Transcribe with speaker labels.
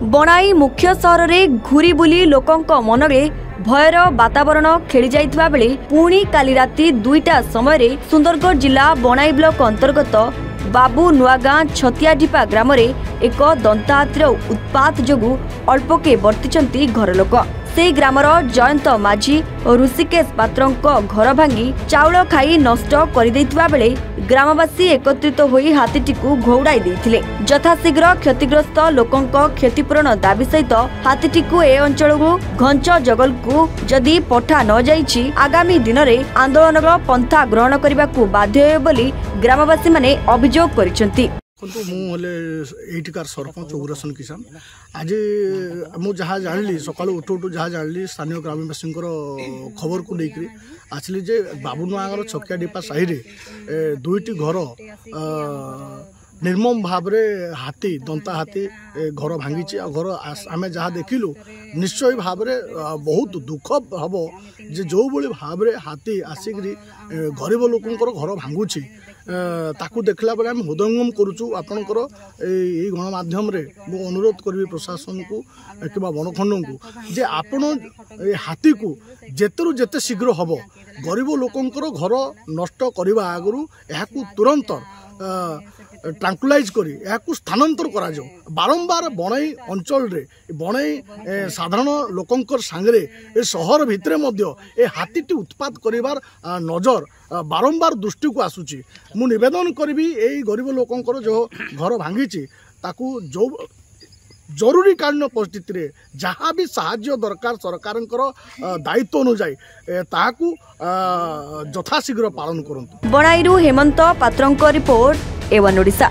Speaker 1: बणाई मुख्य सहर में घूरी बुली लोकों मन में भयर वातावरण खेली जाइथिबा बेले पुणी काली राति 2टा समय सुंदरगढ़ जिला बणाई ब्लॉक अंतर्गत बाबू नुआगाँ छतियाढिपा ग्राम में एक दंताहातीर उत्पात जोगु अल्पके वर्तिचंती घर लोक। से ग्रामर जयंत माझी और ऋषिकेश पात्रों घर भांगी चाउल खाई नष्ट कर बेले ग्रामवासी एकत्रित होई हाथीटी को घौड़ाई देथिले। यथाशीघ्र क्षतिग्रस्त लोकों क्षतिपूरण दाबी सहित हाथीटी को ए अंचल घंच जंगल को जदि पठा न जाइछि आगामी दिन में आंदोलन पंथा ग्रहण करने को बाध्य होय बोली ग्रामवासी माने अभियोग करिसेंती।
Speaker 2: मुझे सरपंच उग्रसेन किसान आज मुझे जहाँ जानी सका उठू उठू जहाँ जानी स्थानीय ग्रामवासी खबर को लेकर आसली जे बाबूनुआगाँ छकियाढिपा साहि दुईटी घर निर्मम भाव हाथी दंता हाथी घर भांगी घर आम जहाँ देखिलु निश्चय भाव बहुत दुख हम जे जो भाव हाथी आसिक गरीब लोकंर घर भांगुची ताकू देखला बेले आम हृदयंगम करुचु। आपणकर यही गणमाध्यम मु अनुरोध करी प्रशासन को कि बनखंड को जे आपण हाथी को जेतरु जेते शीघ्र हम गरीब लोकंर घर नष्ट करने आगु यह तुरंत ट्रांकुलाइज करी यह स्थानांतर करा जाओ। बारंबार बणाई अंचल रे बणाई साधारण लोकंकर सांगरे ए सहर भितरे मध्य ए हाथीटी उत्पात करिवार नजर बारंबार दृष्टि को आसुची। मु निवेदन करी यही गरीब लोकंकर जो घर भांगी ताकू जो जरूरी कालीन परिस्थिति जहाँ भी साहाय्य दरकार सरकार दायित्व अनुजाई ताकू यथाशीघ्र पालन करंतु।
Speaker 1: बणाईरू हेमंत पात्रों रिपोर्ट एवन ओडिशा।